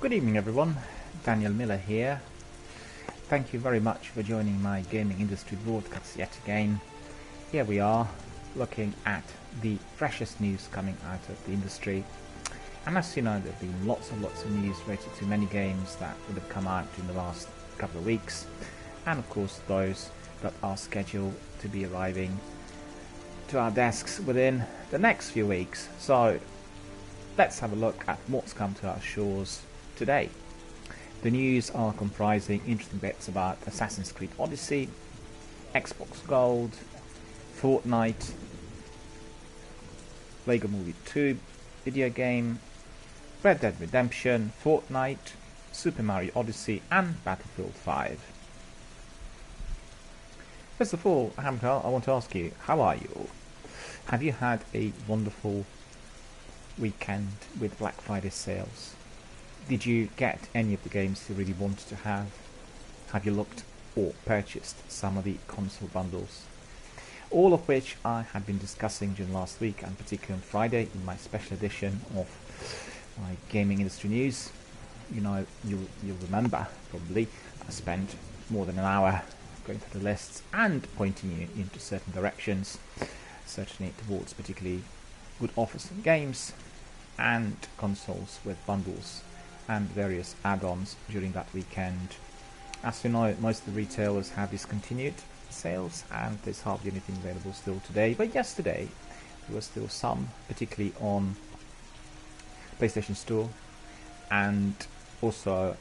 Good evening everyone, Daniel Miller here. Thank you very much for joining my gaming industry broadcast yet again. Here we are, looking at the freshest news coming out of the industry. And as you know, there have been lots of news related to many games that would have come out in the last couple of weeks. And of course those that are scheduled to be arriving to our desks within the next few weeks. So let's have a look at what's come to our shores today. The news are comprising interesting bits about Assassin's Creed Odyssey, Xbox Gold, Fortnite, Lego Movie 2 video game, Red Dead Redemption, Fortnite, Super Mario Odyssey and Battlefield 5. First of all, I want to ask you, how are you all? Have you had a wonderful weekend with Black Friday sales? Did you get any of the games you really wanted to have? Have you looked or purchased some of the console bundles? All of which I had been discussing during last week, and particularly on Friday in my special edition of my gaming industry news. You know, you'll remember probably I spent more than an hour going through the lists and pointing you into certain directions, certainly towards particularly good offers and games and consoles with bundles and various add-ons during that weekend. As you know, most of the retailers have discontinued sales and there's hardly anything available still today, but yesterday there was still some, particularly on PlayStation Store and also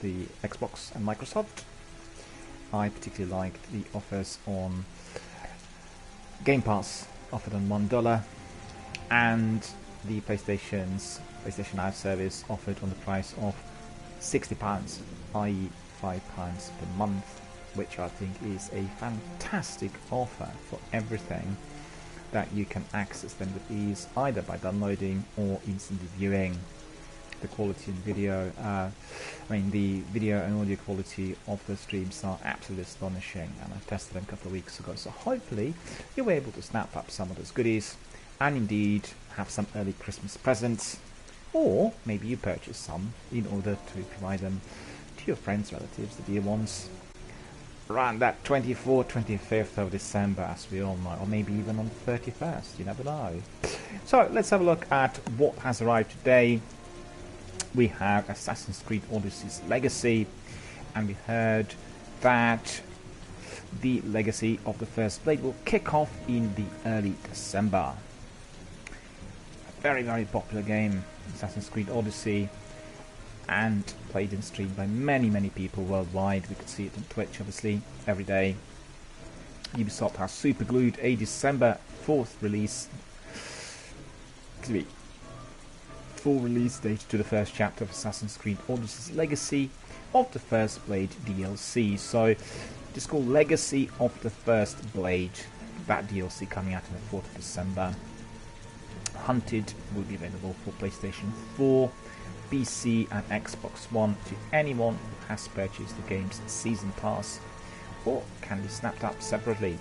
the Xbox and Microsoft. I particularly liked the offers on Game Pass offered on $1 and the PlayStation Now service offered on the price of £60, i.e. £5 per month, which I think is a fantastic offer for everything that you can access them with ease, either by downloading or instantly viewing. The quality and video, the video and audio quality of the streams are absolutely astonishing, and I tested them a couple of weeks ago, so hopefully you were able to snap up some of those goodies and indeed have some early Christmas presents, or maybe you purchase some in order to provide them to your friends, relatives, the dear ones, around that 24th, 25th of December, as we all know, or maybe even on the 31st, you never know. So let's have a look at what has arrived today. We have Assassin's Creed Odyssey's Legacy, and we heard that the Legacy of the First Blade will kick off in the early December. A very popular game, Assassin's Creed Odyssey, and played and streamed by many people worldwide. We could see it on Twitch obviously every day. Ubisoft has superglued a December 4th release full release date to the first chapter of Assassin's Creed Odyssey's Legacy of the First Blade DLC. So it's called Legacy of the First Blade, that DLC coming out on the 4th of December. Hunted will be available for PlayStation 4, PC and Xbox One to anyone who has purchased the game's Season Pass, or can be snapped up separately.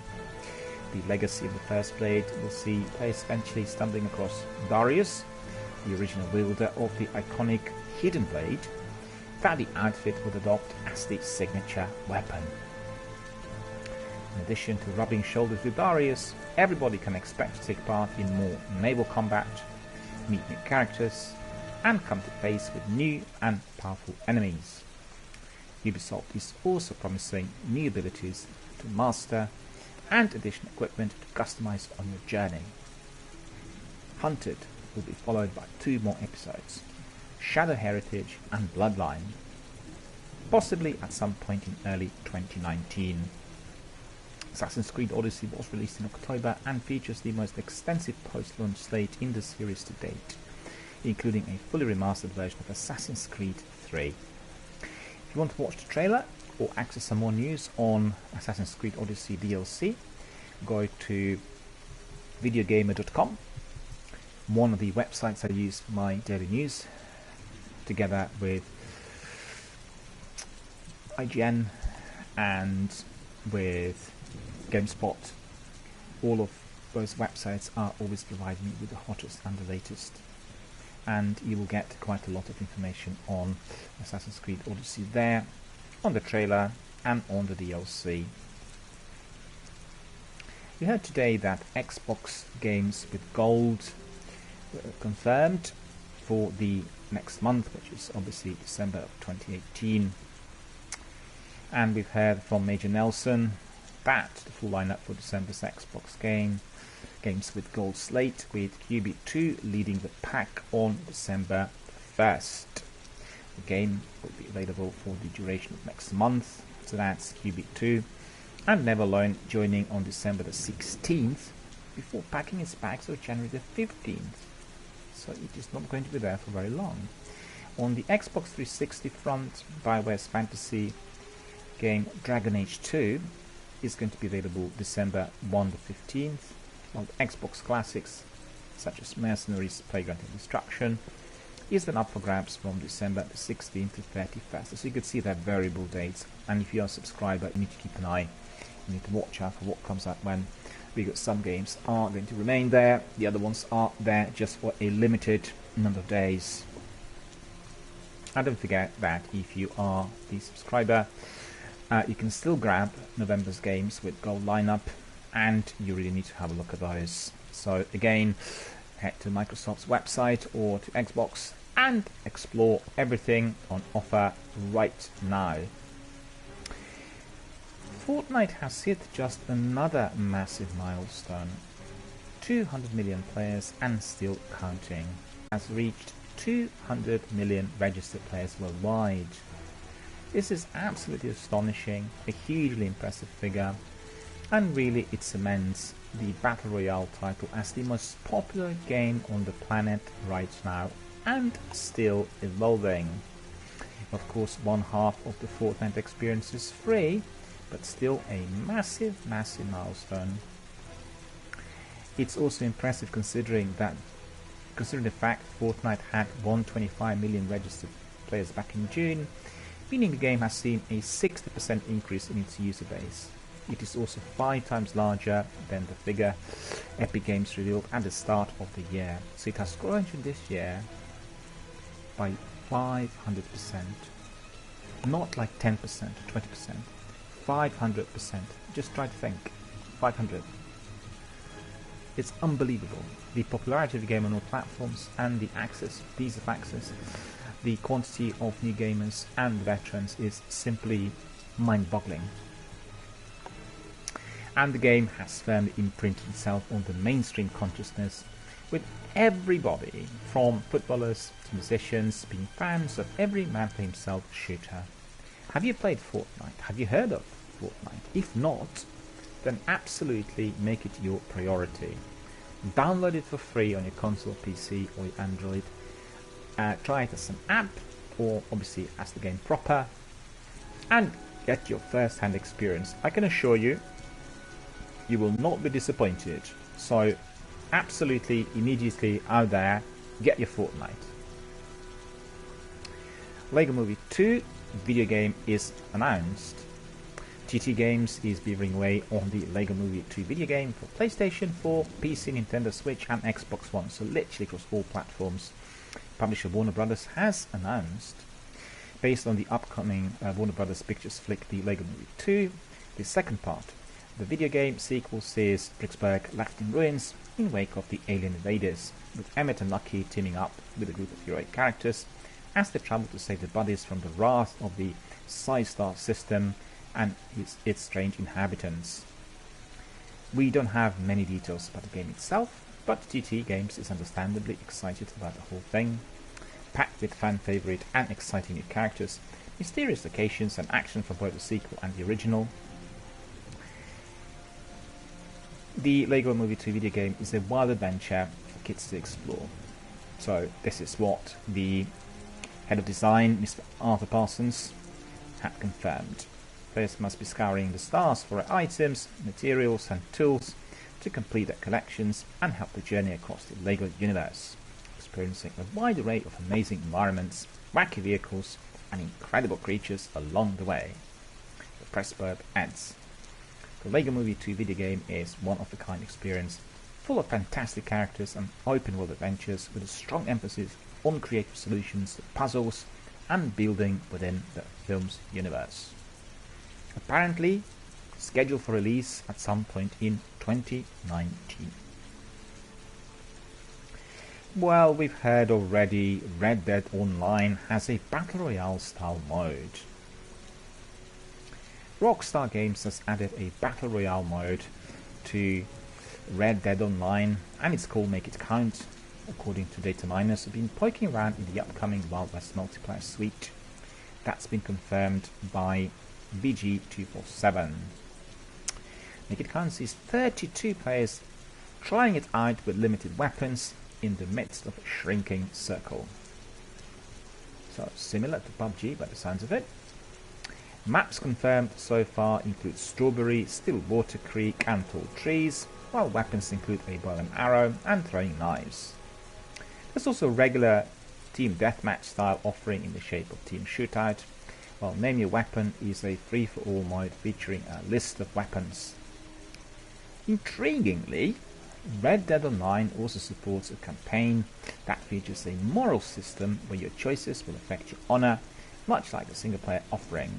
The Legacy of the First Blade will see players eventually stumbling across Darius, the original wielder of the iconic Hidden Blade that the outfit would adopt as the signature weapon. In addition to rubbing shoulders with Darius, everybody can expect to take part in more naval combat, meet new characters, and come to face with new and powerful enemies. Ubisoft is also promising new abilities to master and additional equipment to customize on your journey. Hunted will be followed by 2 more episodes, Shadow Heritage and Bloodline, possibly at some point in early 2019. Assassin's Creed Odyssey was released in October and features the most extensive post-launch slate in the series to date, including a fully remastered version of Assassin's Creed 3. If you want to watch the trailer or access some more news on Assassin's Creed Odyssey DLC, go to videogamer.com, one of the websites I use for my daily news, together with IGN and with GameSpot. All of those websites are always providing me with the hottest and the latest and you will get quite a lot of information on Assassin's Creed Odyssey there, on the trailer and on the DLC. We heard today that Xbox games with gold were confirmed for the next month, which is obviously December of 2018. And we've heard from Major Nelson that the full lineup for December's Xbox games with gold slate, with QB2 leading the pack on December 1st. The game will be available for the duration of next month, so that's QB2, and Never Alone joining on December the 16th before packing its bags on January the 15th. So it is not going to be there for very long. On the Xbox 360 front, BioWare's fantasy game Dragon Age 2 is going to be available December 1 the 15th, while the Xbox classics such as Mercenaries, Playground and Destruction is then up for grabs from December the 16th to 31st. So you can see their variable dates, and if you're a subscriber you need to keep an eye, you need to watch out for what comes out when, because some games are going to remain there, the other ones are there just for a limited number of days. And don't forget that if you are the subscriber, you can still grab November's games with gold lineup, and you really need to have a look at those. So again, head to Microsoft's website or to Xbox and explore everything on offer right now. Fortnite has hit just another massive milestone. 200 million players and still counting. Has reached 200 million registered players worldwide. This is absolutely astonishing, a hugely impressive figure, and really it cements the Battle Royale title as the most popular game on the planet right now, and still evolving. Of course, one half of the Fortnite experience is free, but still a massive milestone. It's also impressive considering the fact Fortnite had 125 million registered players back in June, meaning the game has seen a 60% increase in its user base. It is also 5 times larger than the figure Epic Games revealed at the start of the year. So it has grown to this year by 500%. Not like 10%, 20%. 500%. Just try to think. 500. It's unbelievable. The popularity of the game on all platforms and the ease of access, the quantity of new gamers and veterans is simply mind-boggling. And the game has firmly imprinted itself on the mainstream consciousness, with everybody from footballers to musicians being fans of every man for himself shooter. Have you played Fortnite? Have you heard of Fortnite? If not, then absolutely make it your priority. Download it for free on your console, PC or your Android. Try it as an app, or obviously as the game proper, and get your first-hand experience. I can assure you, you will not be disappointed. So absolutely immediately out there, get your Fortnite. Lego Movie 2 video game is announced. TT Games is beavering away on the Lego Movie 2 video game for PlayStation 4, PC, Nintendo Switch and Xbox One, so literally across all platforms. Publisher Warner Brothers has announced, based on the upcoming Warner Brothers Pictures flick The Lego Movie 2, the second part. The video game sequel sees Bricksburg left in ruins in wake of the alien invaders, with Emmett and Lucky teaming up with a group of heroic characters as they travel to save their buddies from the wrath of the Psy-Star system and its strange inhabitants. We don't have many details about the game itself, but TT Games is understandably excited about the whole thing, packed with fan favourite and exciting new characters, mysterious locations and action from both the sequel and the original. The Lego Movie 2 video game is a wild adventure for kids to explore. So this is what the head of design, Mr. Arthur Parsons, had confirmed. Players must be scouring the stars for items, materials and tools to complete their collections and help the journey across the Lego universe, experiencing a wide array of amazing environments, wacky vehicles and incredible creatures along the way. The press blurb adds, "The Lego Movie 2 video game is one-of-a-kind experience, full of fantastic characters and open-world adventures with a strong emphasis on creative solutions, puzzles, and building within the film's universe. Apparently, scheduled for release at some point in 2019. Well, we've heard already Red Dead Online has a Battle Royale style mode. Rockstar Games has added a Battle Royale mode to Red Dead Online, and it's called Make It Count, according to data miners who've been poking around in the upcoming Wild West multiplayer suite. That's been confirmed by VG247. Make It Count sees 32 players trying it out with limited weapons in the midst of a shrinking circle. So similar to PUBG by the sounds of it. Maps confirmed so far include Strawberry, Stillwater Creek and Tall Trees, while weapons include a bow and arrow and throwing knives. There's also regular team deathmatch style offering in the shape of Team Shootout, while Name Your Weapon is a free-for-all mode featuring a list of weapons. Intriguingly, Red Dead Online also supports a campaign that features a moral system where your choices will affect your honor, much like the single-player offering.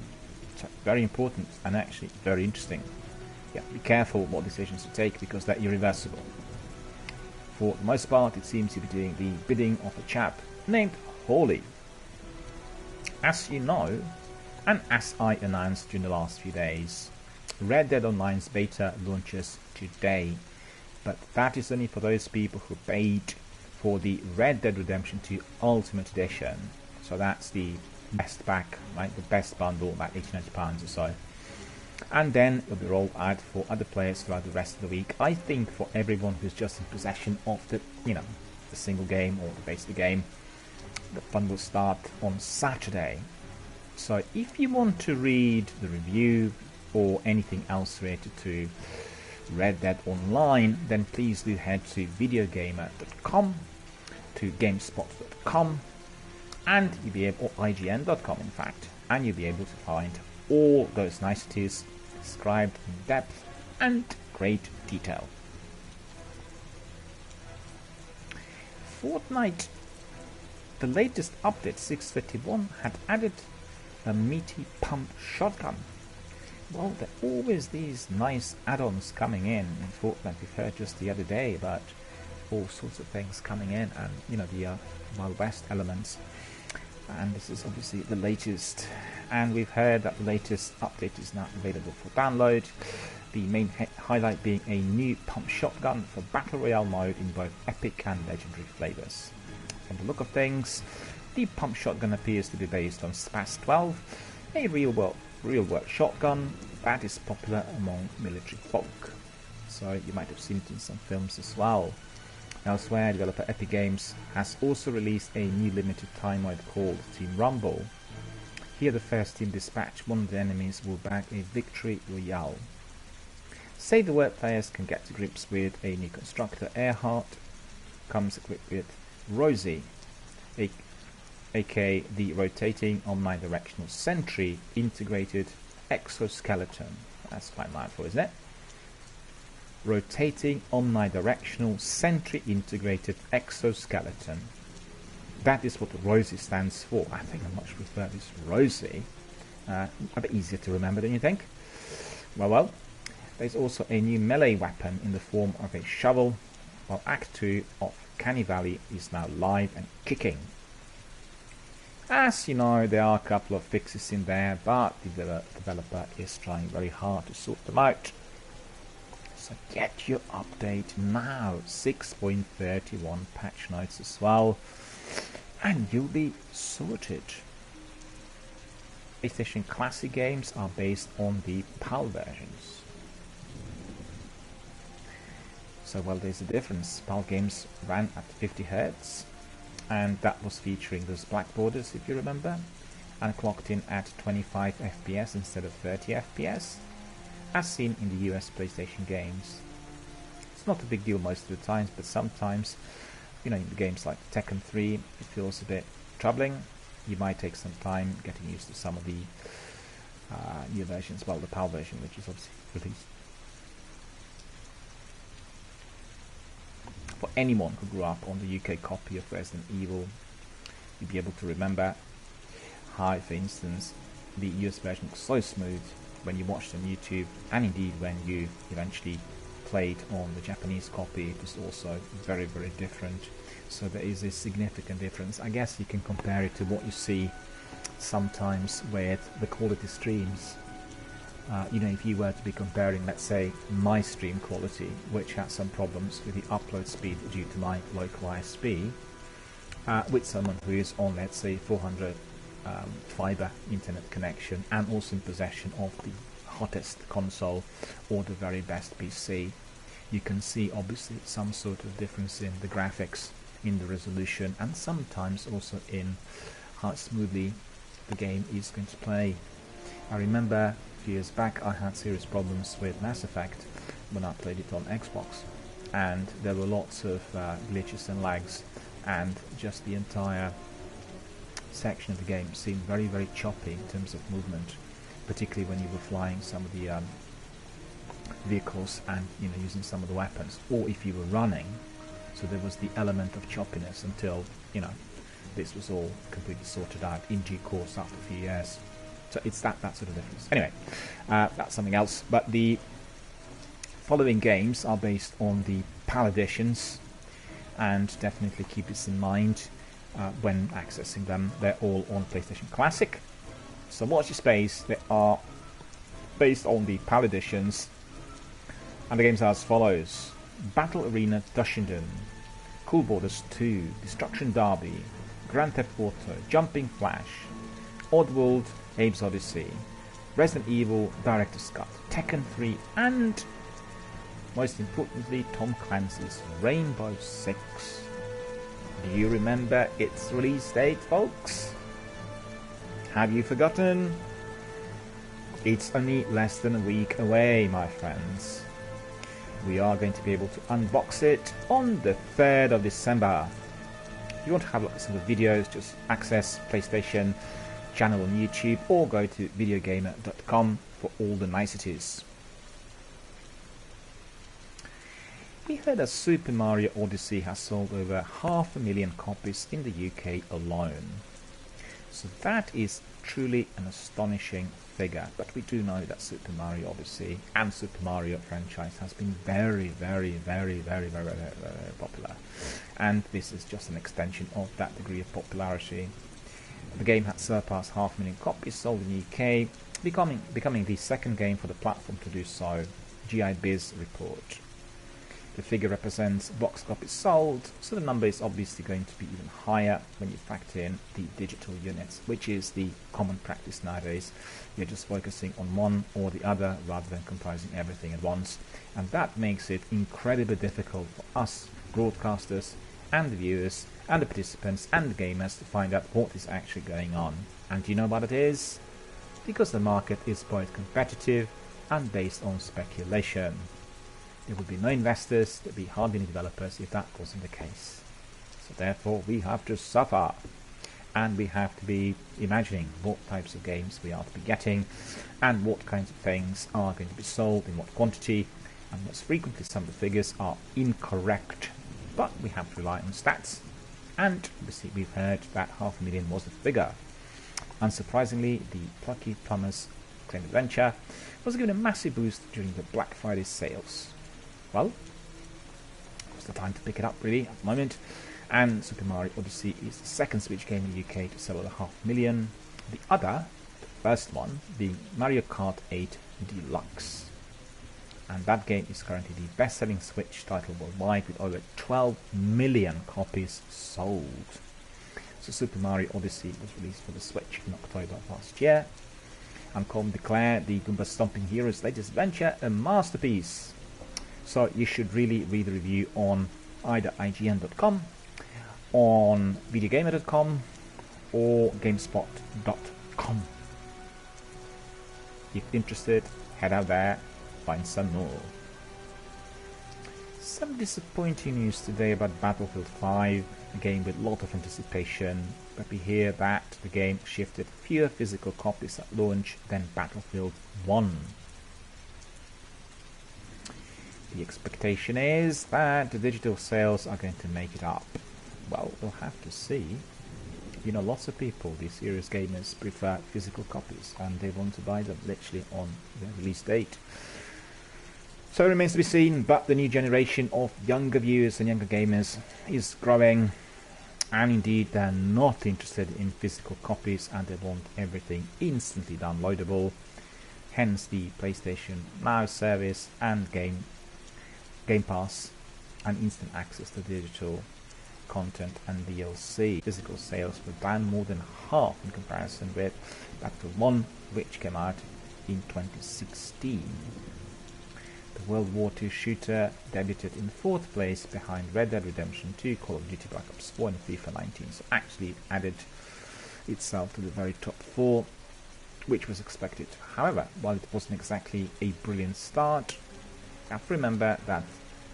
So very important and actually very interesting. Yeah, be careful what decisions you take because they're irreversible. For the most part, it seems to be doing the bidding of a chap named Hawley. As you know, and as I announced during the last few days, Red Dead Online's beta launches today, but that is only for those people who paid for the Red Dead Redemption 2 Ultimate Edition. So that's the best pack, right? The best bundle, about £80-90 or so. And then it'll be rolled out for other players throughout the rest of the week. I think for everyone who's just in possession of the, the single game or the base of the game, the fun will start on Saturday. So if you want to read the review or anything else related to Red Dead Online, then please do head to videogamer.com, to gamespot.com, and you'll be able, or IGN.com in fact, and you'll be able to find all those niceties described in depth and great detail. Fortnite, the latest update 6.31 had added a meaty pump shotgun. Well, there are always these nice add-ons coming in Fortnite. We've heard just the other day about all sorts of things coming in, and the Wild West elements. And this is obviously the latest, and we've heard that the latest update is now available for download. The main highlight being a new pump shotgun for Battle Royale mode in both epic and legendary flavors. From the look of things, the pump shotgun appears to be based on Spaz 12, a real-world shotgun that is popular among military folk. So you might have seen it in some films as well. Elsewhere, developer Epic Games has also released a new limited time mode called Team Rumble. Here the first team dispatch one of the enemies will bag a victory royale. Say the word players can get to grips with a new constructor. Earhart comes equipped with Rosie, aka the rotating omnidirectional sentry integrated exoskeleton. That's quite mouthful, isn't it? Rotating omnidirectional sentry integrated exoskeleton. That is what Rosie stands for. I think I much prefer this Rosie. A bit easier to remember, don't you think? Well, there's also a new melee weapon in the form of a shovel, while Act 2 of Canny Valley is now live and kicking. As you know, there are a couple of fixes in there, but the developer is trying very hard to sort them out. So get your update now, 6.31 patch notes as well, and you'll be sorted. PlayStation Classic games are based on the PAL versions. So there's a difference. PAL games ran at 50 Hz, and that was featuring those black borders, if you remember, and clocked in at 25 FPS instead of 30 FPS, as seen in the US PlayStation games. It's not a big deal most of the times, but sometimes, in games like Tekken 3, it feels a bit troubling. You might take some time getting used to some of the new versions, the PAL version, which is obviously released. For anyone who grew up on the UK copy of Resident Evil, you'll be able to remember how, for instance, the US version looks so smooth when you watched on YouTube, and indeed when you eventually played on the Japanese copy, it was also very, very different. So there is a significant difference. I guess you can compare it to what you see sometimes with the quality streams. If you were to be comparing, let's say, my stream quality, which has some problems with the upload speed due to my local ISP, with someone who is on, let's say, 400 fiber internet connection and also in possession of the hottest console or the very best PC, you can see obviously some sort of difference in the graphics, in the resolution, and sometimes also in how smoothly the game is going to play. I remember a few years back I had serious problems with Mass Effect when I played it on Xbox, and there were lots of glitches and lags, and just the entire section of the game seemed very, very choppy in terms of movement, particularly when you were flying some of the vehicles and using some of the weapons, or if you were running. So there was the element of choppiness until this was all completely sorted out in due course after a few years. So it's that sort of difference. Anyway, that's something else. But the following games are based on the PAL editions, and definitely keep this in mind when accessing them. They're all on PlayStation Classic. So watch your space. They are based on the PAL editions, and the games are as follows: Battle Arena Toshinden, Cool Borders 2, Destruction Derby, Grand Theft Auto, Jumping Flash, Oddworld, Abe's Odyssey, Resident Evil, Director's Cut, Tekken 3, and most importantly, Tom Clancy's Rainbow Six. Do you remember its release date, folks? Have you forgotten? It's only less than a week away, my friends. We are going to be able to unbox it on the 3rd of December. If you want to have a look at some of the videos, just access PlayStation channel on YouTube or go to videogamer.com for all the niceties. We heard that Super Mario Odyssey has sold over 500,000 copies in the UK alone. So that is truly an astonishing figure, but we do know that Super Mario Odyssey and Super Mario franchise has been very, very, very, very, very, very, very popular, and this is just an extension of that degree of popularity. The game had surpassed 500,000 copies sold in the UK, becoming the second game for the platform to do so. GI Biz report. The figure represents box copies sold, so the number is obviously going to be even higher when you factor in the digital units, which is the common practice nowadays. You're just focusing on one or the other rather than comprising everything at once, and that makes it incredibly difficult for us broadcasters and the viewers and the participants and the gamers to find out what is actually going on. And do you know what it is? Because the market is both competitive and based on speculation. There would be no investors, there would be hardly any developers if that wasn't the case. So therefore we have to suffer, and we have to be imagining what types of games we are to be getting and what kinds of things are going to be sold in what quantity, and most frequently some of the figures are incorrect, but we have to rely on stats, and obviously we've heard that 500,000 was the figure. Unsurprisingly, the Plucky Plumbers Claim Adventure was given a massive boost during the Black Friday sales. Well, it's the time to pick it up really at the moment, and Super Mario Odyssey is the second Switch game in the UK to sell over 500,000. The other, the first one, being Mario Kart 8 Deluxe, and that game is currently the best-selling Switch title worldwide with over 12 million copies sold. So Super Mario Odyssey was released for the Switch in October of last year, and Colm declared the Goomba Stomping Heroes' latest adventure a masterpiece. So you should really read the review on either IGN.com, on videogamer.com, or gamespot.com. If interested, head out there, find some more. Some disappointing news today about Battlefield 5, a game with a lot of anticipation, but we hear that the game shifted fewer physical copies at launch than Battlefield 1. The expectation is that the digital sales are going to make it up. Well, we'll have to see. You know, lots of people, these serious gamers, prefer physical copies and they want to buy them literally on their release date. So it remains to be seen, but the new generation of younger viewers and younger gamers is growing, and indeed they're not interested in physical copies and they want everything instantly downloadable. Hence the PlayStation Now service and Game Pass and instant access to digital content and DLC. Physical sales were down more than half in comparison with Battlefield 1, which came out in 2016. The World War II shooter debuted in 4th place behind Red Dead Redemption 2, Call of Duty Black Ops 4 and FIFA 19. So actually it added itself to the very top 4, which was expected. However, while it wasn't exactly a brilliant start, you have to remember that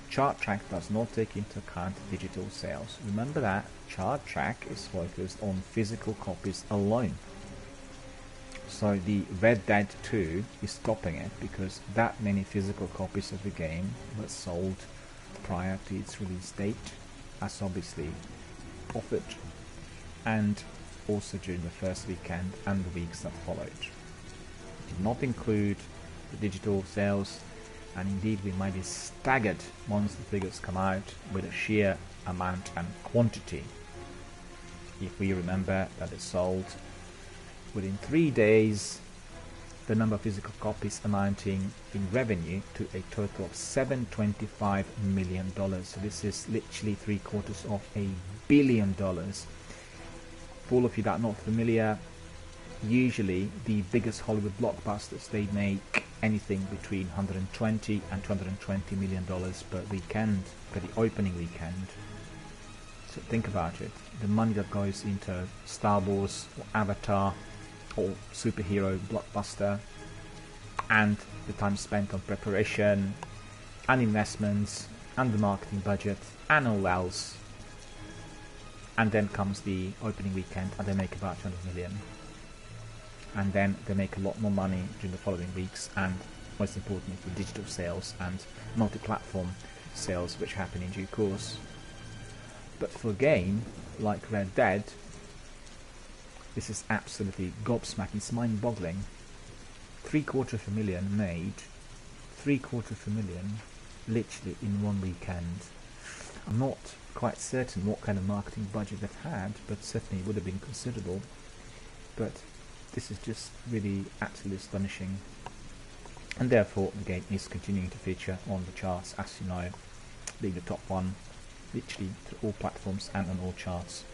Chart Track does not take into account digital sales. Remember that Chart Track is focused on physical copies alone. So the Red Dead 2 is stopping it because that many physical copies of the game were sold prior to its release date, as obviously offered, and also during the first weekend and the weeks that followed. It did not include the digital sales, and indeed we might be staggered once the figures come out with a sheer amount and quantity. If we remember that it sold within 3 days the number of physical copies amounting in revenue to a total of $725 million. So this is literally $725 million. For all of you that are not familiar, usually the biggest Hollywood blockbusters, they make anything between 120 and $220 million per weekend, for the opening weekend. So think about it, the money that goes into Star Wars or Avatar or superhero blockbuster, and the time spent on preparation and investments and the marketing budget and all else, and then comes the opening weekend and they make about 200 million, and then they make a lot more money during the following weeks, and most importantly for digital sales and multi-platform sales, which happen in due course. But for a game like Red Dead, this is absolutely gobsmacking, it's mind-boggling. $750,000 made, $750,000 literally in one weekend. I'm not quite certain what kind of marketing budget they've had, but certainly it would have been considerable. But this is just really absolutely astonishing, and therefore the game is continuing to feature on the charts, as you know, being the top one literally to all platforms and on all charts.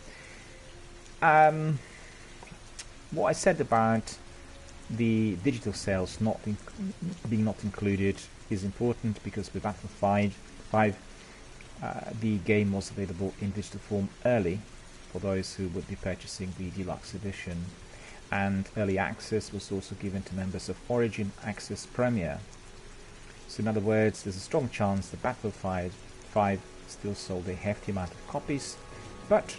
What I said about the digital sales being not included is important, because with Battlefield 5 the game was available in digital form early for those who would be purchasing the deluxe edition, and early access was also given to members of Origin Access Premier. So in other words, there's a strong chance that Battlefield 5 still sold a hefty amount of copies, but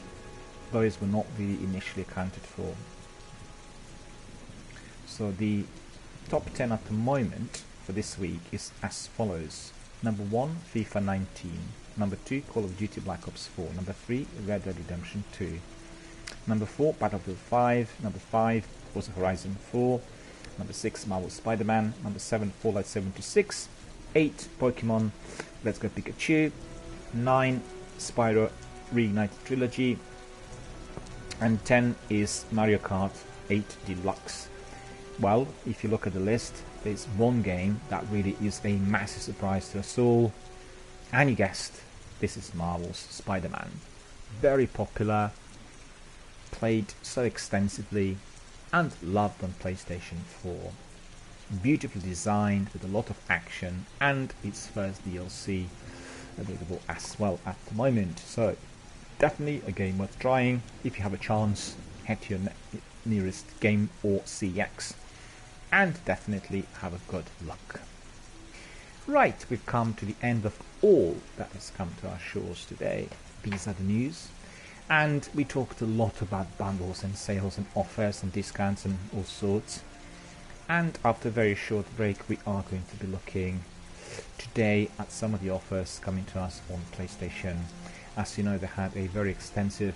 those were not really initially accounted for. So the top 10 at the moment for this week is as follows. Number 1, FIFA 19. Number 2, Call of Duty Black Ops 4. Number 3, Red Dead Redemption 2. Number 4, Battlefield 5. Number 5, Forza Horizon 4. Number 6, Marvel Spider-Man. Number 7, Fallout 76. 8, Pokemon Let's Go Pikachu. 9, Spyro Reignited Trilogy. And 10 is Mario Kart 8 Deluxe. Well, if you look at the list, there's one game that really is a massive surprise to us all, and you guessed, this is Marvel's Spider-Man. Very popular, played so extensively, and loved on PlayStation 4. Beautifully designed with a lot of action, and its first DLC available as well at the moment. So definitely a game worth trying. If you have a chance, head to your nearest game or CX, and definitely have a good luck. Right, we've come to the end of all that has come to our shores today. These are the news, and we talked a lot about bundles and sales and offers and discounts and all sorts. And after a very short break, we are going to be looking today at some of the offers coming to us on PlayStation. As you know, they had a very extensive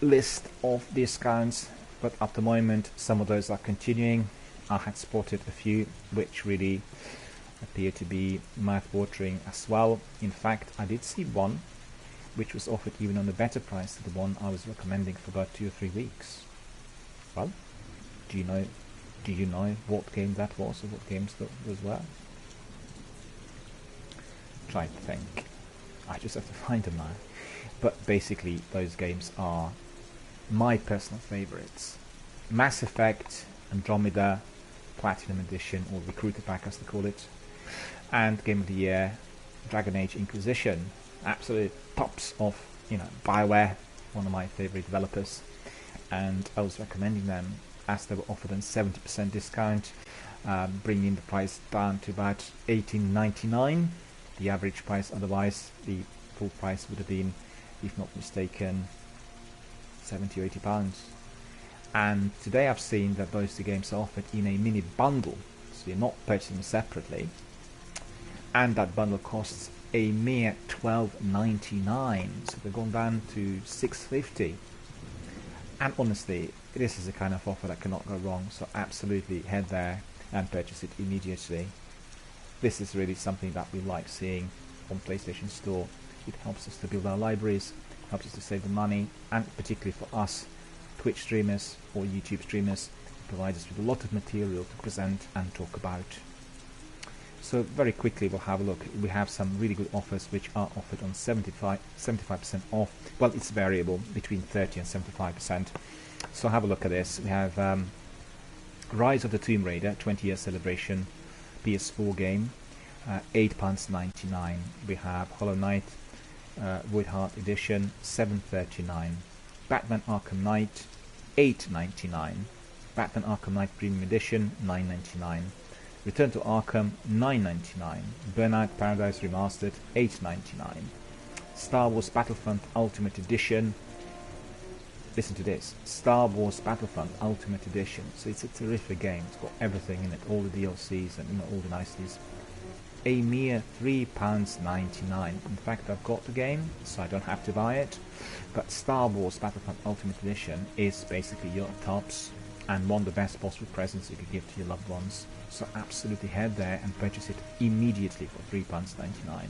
list of discounts, but at the moment some of those are continuing. I had spotted a few which really appear to be mouth-watering as well. In fact, I did see one which was offered even on a better price than the one I was recommending for about 2 or 3 weeks. Well, do you know what game that was, or what games those were? Trying to think. I just have to find them now. But basically, those games are my personal favourites. Mass Effect, Andromeda, Platinum Edition, or Recruiter Pack as they call it, and Game of the Year, Dragon Age Inquisition. Absolute tops of, BioWare, one of my favourite developers, and I was recommending them as they were offered on 70% discount, bringing the price down to about $18.99. The average price, otherwise the full price would have been, if not mistaken, £70 or £80. And today I've seen that those two games are offered in a mini bundle, so you're not purchasing them separately, and that bundle costs a mere $12.99, so they've gone down to $6.50. And honestly, this is the kind of offer that cannot go wrong, so absolutely head there and purchase it immediately. This is really something that we like seeing on PlayStation Store. It helps us to build our libraries, helps us to save the money, and particularly for us Twitch streamers or YouTube streamers, it provides us with a lot of material to present and talk about. So very quickly we'll have a look. We have some really good offers which are offered on 75% off. Well, it's variable between 30 and 75%. So have a look at this. We have Rise of the Tomb Raider 20-year celebration PS4 game, £8.99. We have Hollow Knight Void Heart Edition, $7.39. Batman Arkham Knight, $8.99. Batman Arkham Knight Premium Edition, $9.99. Return to Arkham, $9.99. Burnout Paradise Remastered, $8.99. Star Wars Battlefront Ultimate Edition. Listen to this, Star Wars Battlefront Ultimate Edition. So it's a terrific game. It's got everything in it, all the DLCs and all the niceties. A mere £3.99. In fact, I've got the game, so I don't have to buy it. But Star Wars Battlefront Ultimate Edition is basically your tops and one of the best possible presents you could give to your loved ones. So absolutely head there and purchase it immediately for £3.99.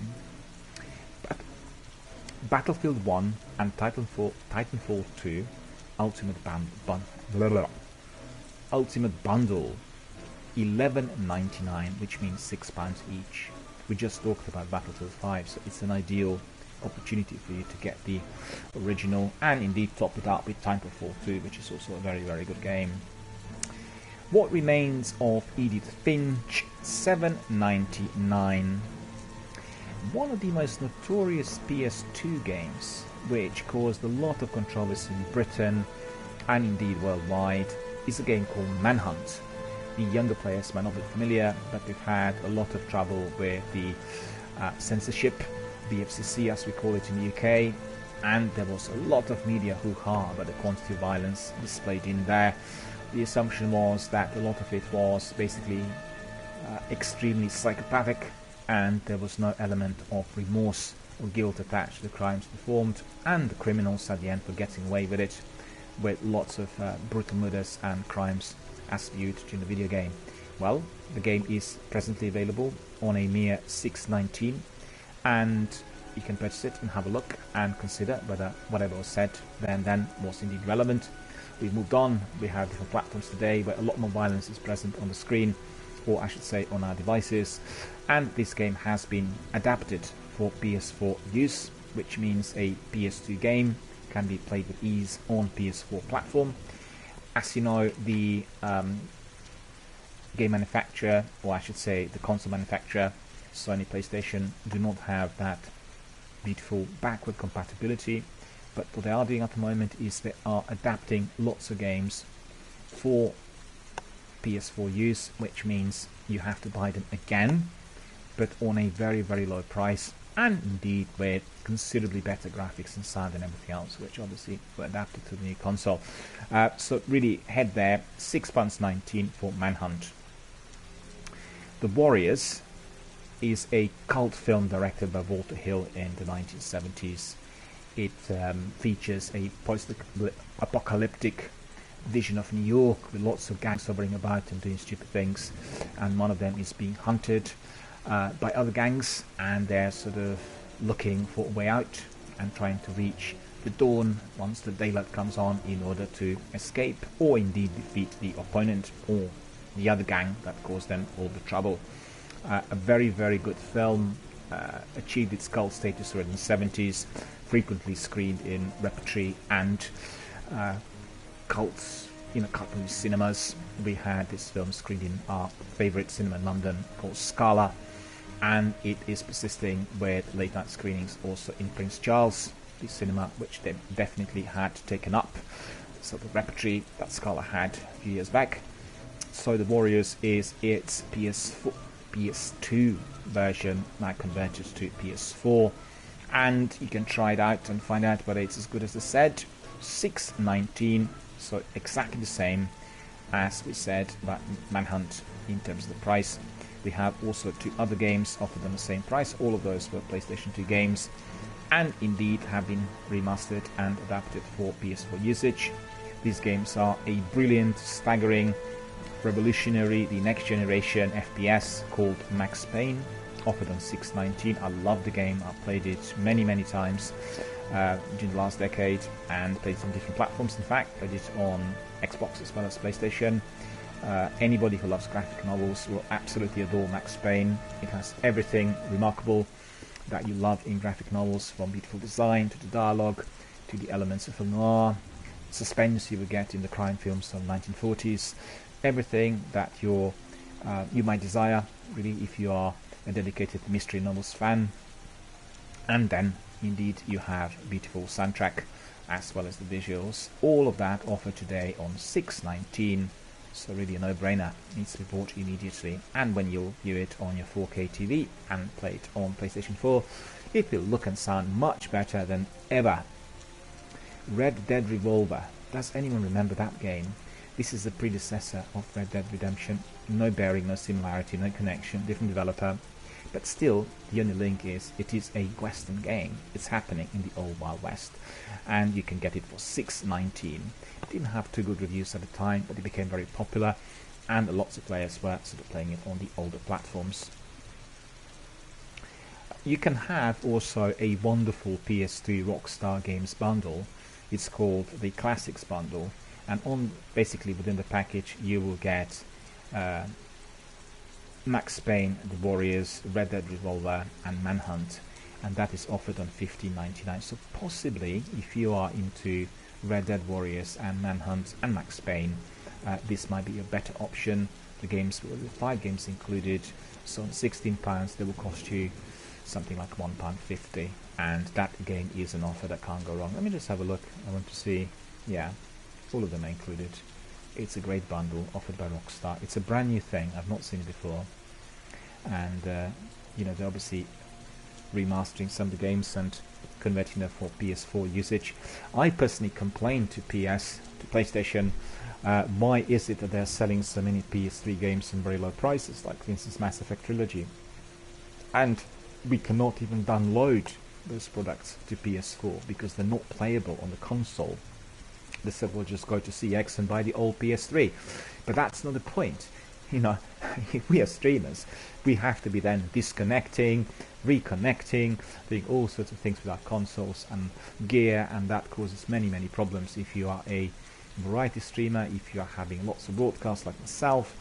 But Battlefield 1 and Titanfall 2 Ultimate Bundle, $11.99, which means £6 each. We just talked about Battlefield 5, so it's an ideal opportunity for you to get the original and indeed top it up with Titanfall 2, which is also a very, very good game. What Remains of Edith Finch, $7.99. One of the most notorious PS2 games, which caused a lot of controversy in Britain and indeed worldwide, is a game called Manhunt. The younger players might not be familiar, but we've had a lot of trouble with the censorship, the FCC as we call it in the UK, and there was a lot of media hoo-ha about the quantity of violence displayed in there. The assumption was that a lot of it was basically extremely psychopathic, and there was no element of remorse or guilt attached to the crimes performed, and the criminals at the end were getting away with it, with lots of brutal murders and crimes as viewed during the video game. Well, the game is presently available on a mere $6.19, and you can purchase it and have a look and consider whether whatever was said then was indeed relevant. We've moved on. We have different platforms today where a lot more violence is present on the screen, or I should say on our devices, and this game has been adapted for PS4 use, which means a PS2 game can be played with ease on PS4 platform. As you know, the game manufacturer, or I should say the console manufacturer, Sony PlayStation, do not have that beautiful backward compatibility, but what they are doing at the moment is they are adapting lots of games for PS4 use, which means you have to buy them again, but on a very, very low price, and indeed with considerably better graphics and sound and everything else, which obviously were adapted to the new console. So really head there, £6.19 for Manhunt. The Warriors is a cult film directed by Walter Hill in the 1970s. It features a post-apocalyptic vision of New York with lots of gangs hovering about and doing stupid things, and one of them is being hunted by other gangs, and they're sort of looking for a way out and trying to reach the dawn once the daylight comes on in order to escape or indeed defeat the opponent or the other gang that caused them all the trouble. A very, very good film, achieved its cult status already in the 70s, frequently screened in repertory and cults, cult movie cinemas. We had this film screened in our favourite cinema in London called Scala, and it is persisting with late night screenings also in Prince Charles, the cinema which they definitely had taken up sort of repertory that Scala had a few years back. So The Warriors is its PS2 version now converted to PS4, and you can try it out and find out whether it's as good as I said. $6.19, so exactly the same as we said about Manhunt in terms of the price. We have also 2 other games offered on the same price. All of those were PlayStation 2 games, and indeed have been remastered and adapted for PS4 usage. These games are a brilliant, staggering, revolutionary, the next generation FPS called Max Payne, offered on $6.19. I love the game. I've played it many times during the last decade, and played it on different platforms. In fact, played it on Xbox as well as PlayStation. Anybody who loves graphic novels will absolutely adore Max Payne. It has everything remarkable that you love in graphic novels, from beautiful design to the dialogue to the elements of film noir, suspense you would get in the crime films of the 1940s, everything that you might desire, really, if you are a dedicated mystery novels fan. And then indeed you have a beautiful soundtrack as well as the visuals. All of that offered today on $6.19, so really a no-brainer. Needs to be bought immediately, and when you view it on your 4K TV and play it on PlayStation 4, it will look and sound much better than ever. Red Dead Revolver, does anyone remember that game? This is the predecessor of Red Dead Redemption. No bearing, no similarity, no connection, different developer, but still the only link is it is a Western game. It's happening in the old Wild West, and you can get it for $6.19. It didn't have too good reviews at the time, but it became very popular, and lots of players were sort of playing it on the older platforms. You can have also a wonderful PS3 Rockstar Games bundle. It's called the Classics bundle, and on basically within the package you will get Max Payne, The Warriors, Red Dead Revolver and Manhunt, and that is offered on $15.99. So possibly if you are into Red Dead Warriors and Manhunt and Max Payne, this might be a better option. The games with 5 games included, so on £16 they will cost you something like £1.50, and that again is an offer that can't go wrong. Let me just have a look. I want to see. Yeah, all of them are included. It's a great bundle offered by Rockstar. It's a brand new thing. I've not seen it before, and they're obviously remastering some of the games and converting them for PS4 usage. I personally complain to PlayStation, why is it that they're selling so many PS3 games in very low prices, like for instance Mass Effect Trilogy, and we cannot even download those products to PS4 because they're not playable on the console. They said we'll just go to CX and buy the old PS3, but that's not the point. If we are streamers, we have to be then disconnecting, reconnecting, doing all sorts of things with our consoles and gear, and that causes many problems if you are a variety streamer, if you are having lots of broadcasts like myself.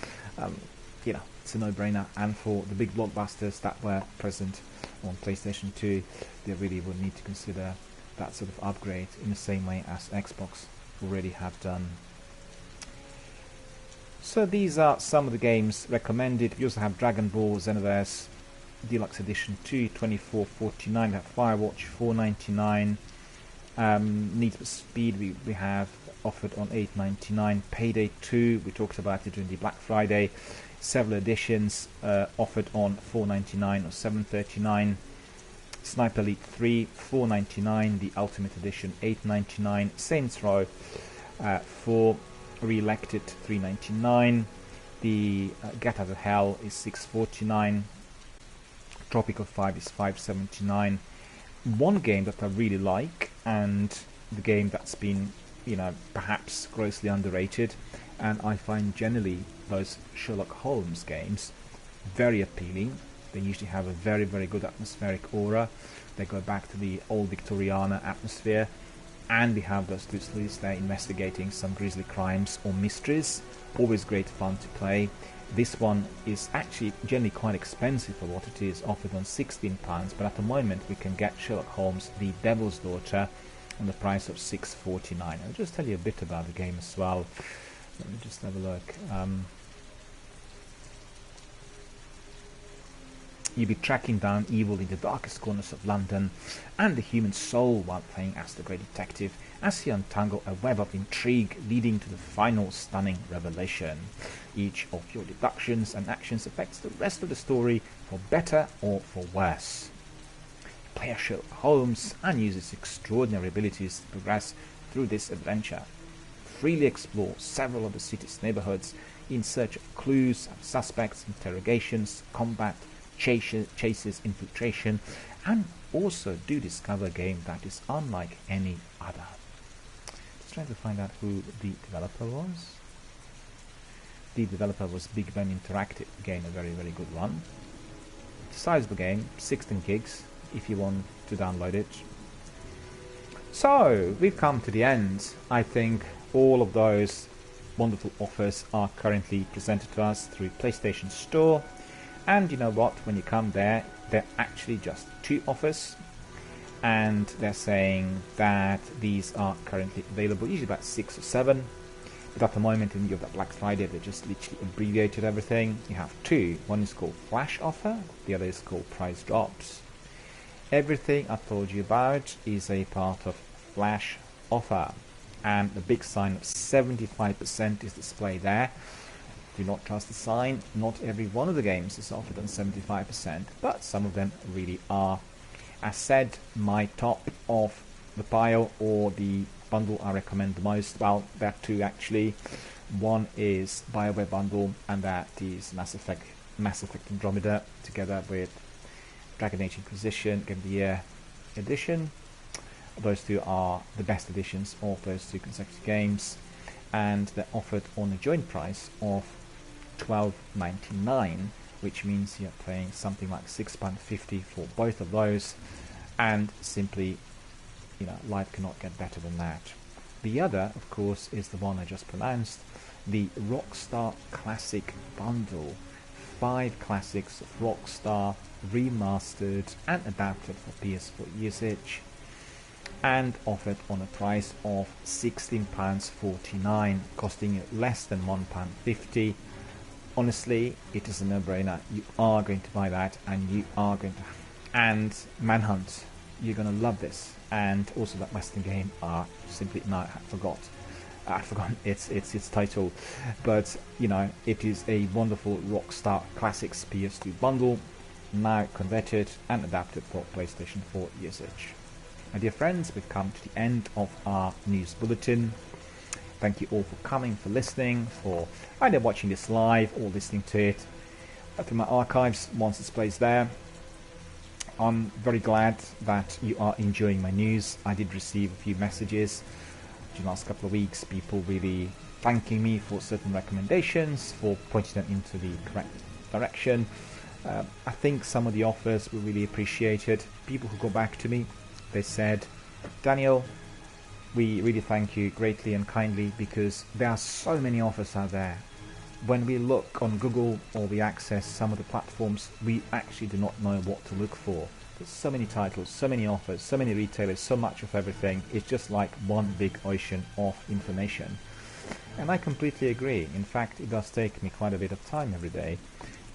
It's a no-brainer, and for the big blockbusters that were present on PlayStation 2, they really would need to consider that sort of upgrade in the same way as Xbox already have done. So these are some of the games recommended. We also have Dragon Ball Xenoverse Deluxe Edition 2, $24.49. We have Firewatch, $4.99. Need for Speed we have offered on $8.99. Payday 2, we talked about it during the Black Friday. Several editions offered on $4.99 or $7.39. Sniper Elite 3, $4.99. The Ultimate Edition, $8.99. Saints Row 4 Re-elected, $3.99. The Get Out of Hell is $6.49. Tropico 5 is $5.79. One game that I really like and the game that's been, perhaps grossly underrated. And I find generally those Sherlock Holmes games very appealing. They usually have a very, very good atmospheric aura. They go back to the old Victoriana atmosphere, and they have those twists there investigating some grisly crimes or mysteries. Always great fun to play. This one is actually generally quite expensive for what it is, offered on £16, but at the moment we can get Sherlock Holmes The Devil's Daughter on the price of £6.49. I'll just tell you a bit about the game as well. Let me just have a look. You'll be tracking down evil in the darkest corners of London and the human soul while playing as the great detective as you untangle a web of intrigue leading to the final stunning revelation. Each of your deductions and actions affects the rest of the story for better or for worse. Player Sherlock Holmes and uses extraordinary abilities to progress through this adventure. Freely explore several of the city's neighborhoods in search of clues and suspects, interrogations, combat, chases, infiltration, and also do discover a game that is unlike any other. Just trying to find out who the developer was. The developer was Big Ben Interactive. Again, a very, very good one. The size of the game, 16 gigs if you want to download it. So, we've come to the end. I think all of those wonderful offers are currently presented to us through PlayStation Store. And you know what, when you come there, they're actually just 2 offers, and they're saying that these are currently available, usually about 6 or 7, but at the moment in the Black Friday they just literally abbreviated everything. You have 2, one is called Flash Offer, the other is called Price Drops. Everything I told you about is a part of Flash Offer, and the big sign of 75% is displayed there. Do not trust the sign. Not every one of the games is offered on 75%, but some of them really are. As said, my top of the pile or the bundle I recommend the most, well, there are 2 actually. One is BioWare bundle, and that is Mass Effect Andromeda together with Dragon Age Inquisition Game of the Year edition. Those 2 are the best editions of those 2 consecutive games, and they're offered on a joint price of £12.99, which means you're paying something like £6.50 for both of those, and simply, life cannot get better than that. The other, of course, is the one I just pronounced, the Rockstar Classic Bundle. 5 classics of Rockstar, remastered and adapted for PS4 usage, and offered on a price of £16.49, costing you less than £1.50. Honestly, it is a no-brainer. You are going to buy that, and you are going to. And Manhunt, you're going to love this. And also that Western game, simply no, I'd forgotten its title, but it is a wonderful Rockstar Classics PS2 bundle, now converted and adapted for PlayStation 4 usage. My dear friends, we've come to the end of our news bulletin. Thank you all for coming, for listening, for either watching this live or listening to it through my archives once it's placed there. I'm very glad that you are enjoying my news. I did receive a few messages in the last couple of weeks, people really thanking me for certain recommendations, for pointing them into the correct direction. I think some of the offers were really appreciated. People who go back to me, they said, Daniel, we really thank you greatly and kindly, because there are so many offers out there. When we look on Google or we access some of the platforms, we actually do not know what to look for. There's so many titles, so many offers, so many retailers, so much of everything. It's just like one big ocean of information. And I completely agree. In fact, it does take me quite a bit of time every day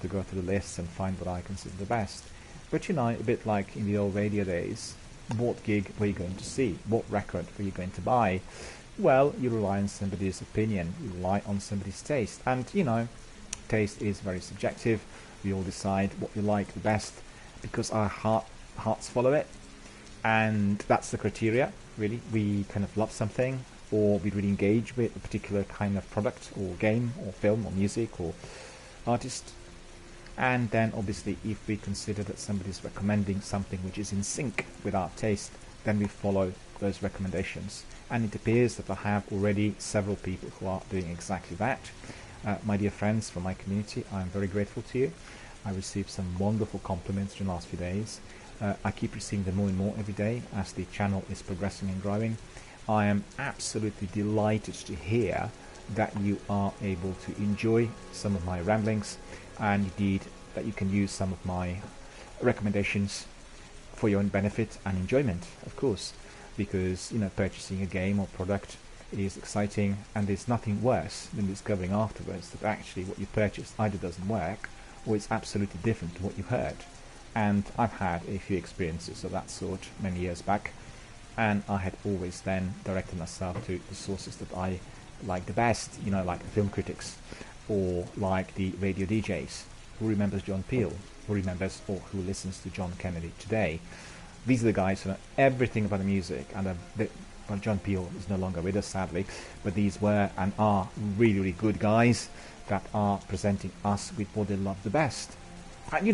to go through the lists and find what I consider the best. But a bit like in the old radio days, what gig were you going to see? What record were you going to buy? Well, you rely on somebody's opinion, you rely on somebody's taste, and taste is very subjective. We all decide what we like the best because our hearts follow it, and that's the criteria, really. We kind of love something, or we really engage with a particular kind of product or game or film or music or artist. And then obviously if we consider that somebody's recommending something which is in sync with our taste, then we follow those recommendations. And it appears that I have already several people who are doing exactly that. My dear friends from my community, I'm very grateful to you. I received some wonderful compliments during the last few days. I keep receiving them more and more every day as the channel is progressing and growing. I am absolutely delighted to hear that you are able to enjoy some of my ramblings, and indeed that you can use some of my recommendations for your own benefit and enjoyment, of course, because purchasing a game or product is exciting, and there's nothing worse than discovering afterwards that actually what you purchased either doesn't work or it's absolutely different to what you heard. And I've had a few experiences of that sort many years back, and I had always then directed myself to the sources that I like the best, like the film critics or like the radio DJs. Who remembers John Peel? Who remembers or who listens to John Kennedy today? These are the guys who know everything about the music, and well, John Peel is no longer with us, sadly, but these were and are really, really good guys that are presenting us with what they love the best. And you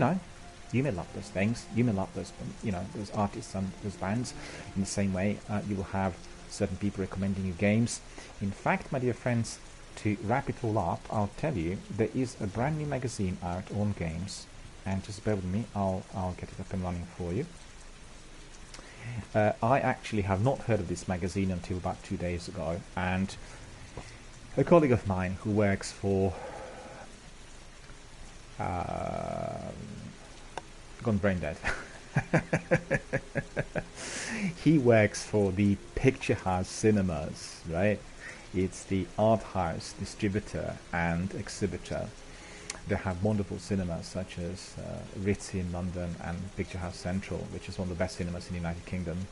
may love those things, you may love those, those artists and those bands. In the same way, you will have certain people recommending you games. In fact, my dear friends, to wrap it all up, I'll tell you there is a brand new magazine out on games, and just bear with me, I'll get it up and running for you. I actually have not heard of this magazine until about 2 days ago, and a colleague of mine who works for gone brain dead. He works for the Picture House Cinemas, right? It's the art house distributor and exhibitor. They have wonderful cinemas such as Ritz in London and Picture House Central, which is one of the best cinemas in the United Kingdom.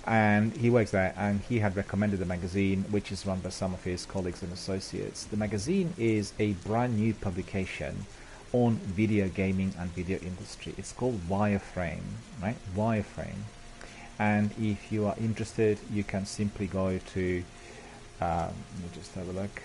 And he works there, and he had recommended the magazine, which is run by some of his colleagues and associates. The magazine is a brand new publication on video gaming and video industry. It's called Wireframe, right? Wireframe. And if you are interested, you can simply go to let me just have a look,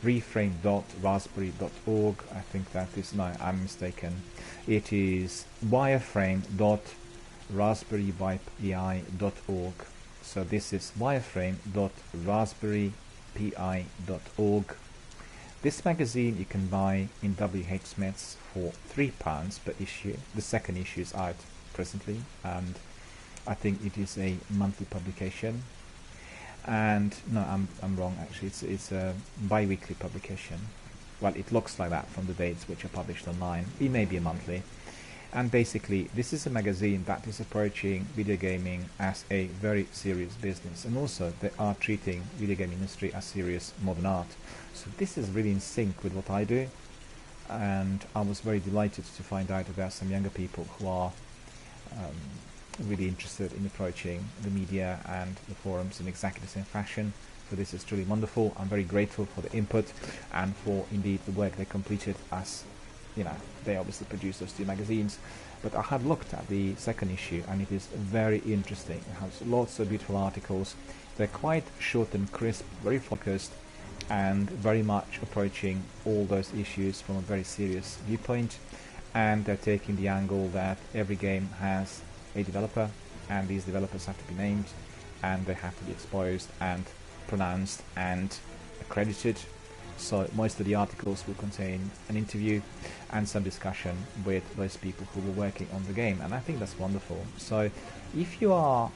reframe.raspberry.org. I think that is, no, I'm mistaken. It is wireframe.raspberrypi.org. So this is wireframe.raspberrypi.org. This magazine you can buy in WH Smith's for £3 per issue. The second issue is out presently, and I think it is a monthly publication. And no, I'm wrong actually. It's a bi-weekly publication. Well, it looks like that from the dates which are published online. It may be a monthly. And basically, this is a magazine that is approaching video gaming as a very serious business, and also they are treating video game industry as serious modern art. So this is really in sync with what I do, and I was very delighted to find out that there are some younger people who are really interested in approaching the media and the forums in exactly the same fashion. So this is truly wonderful. I'm very grateful for the input and for indeed the work they completed, as they obviously produce those two magazines. But I have looked at the second issue, and it is very interesting. It has lots of beautiful articles. They're quite short and crisp, very focused, and very much approaching all those issues from a very serious viewpoint. And they're taking the angle that every game has a developer, and these developers have to be named, and they have to be exposed and pronounced and accredited. So most of the articles will contain an interview and some discussion with those people who were working on the game, and I think that's wonderful. So if you are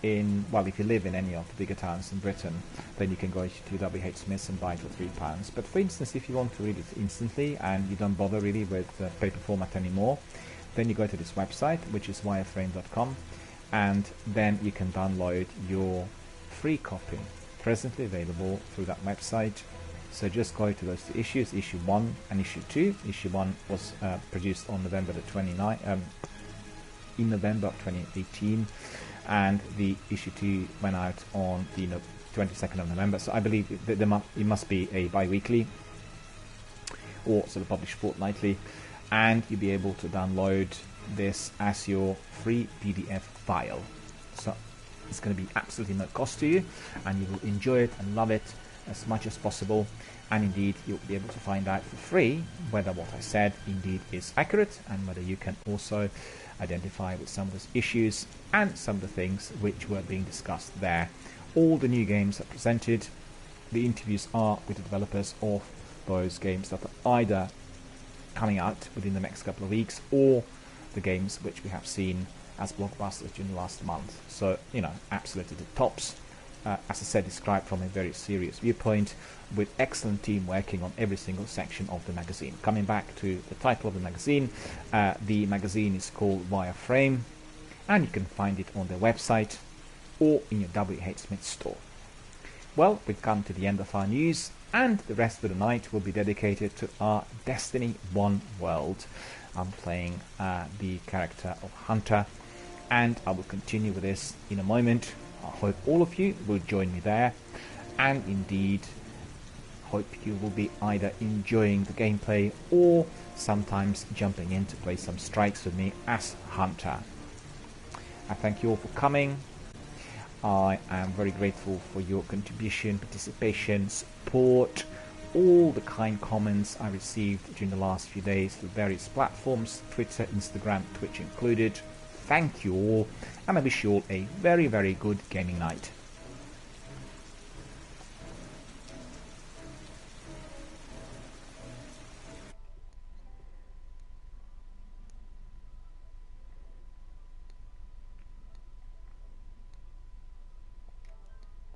if you live in any of the bigger towns in Britain, then you can go to WH Smith's and buy it for £3. But for instance, if you want to read it instantly and you don't bother really with paper format anymore, then you go to this website, which is wireframe.com, and then you can download your free copy, presently available through that website. So just go to those two issues, issue 1 and issue 2. Issue 1 was produced on November the 29th, in November of 2018, and the issue 2 went out on the 22nd of November. So I believe it must be a bi-weekly or sort of published fortnightly, and you'll be able to download this as your free PDF file. So it's going to be absolutely no cost to you, and you will enjoy it and love it. as much as possible, and indeed you'll be able to find out for free whether what I said indeed is accurate, and whether you can also identify with some of those issues and some of the things which were being discussed there. All the new games are presented. The interviews are with the developers of those games that are either coming out within the next couple of weeks, or the games which we have seen as blockbusters during the last month. So, you know, absolutely the tops. As I said, described from a very serious viewpoint, with excellent team working on every single section of the magazine. Coming back to the title of the magazine is called Wireframe, and you can find it on their website or in your WH Smith store. Well, we've come to the end of our news, and the rest of the night will be dedicated to our Destiny 1 world. I'm playing the character of Hunter, and I will continue with this in a moment. I hope all of you will join me there, and indeed hope you will be either enjoying the gameplay or sometimes jumping in to play some strikes with me as Hunter. I thank you all for coming. I am very grateful for your contribution, participation, support, all the kind comments I received during the last few days through various platforms, Twitter, Instagram, Twitch included. Thank you all, and I wish you all a very, very good gaming night.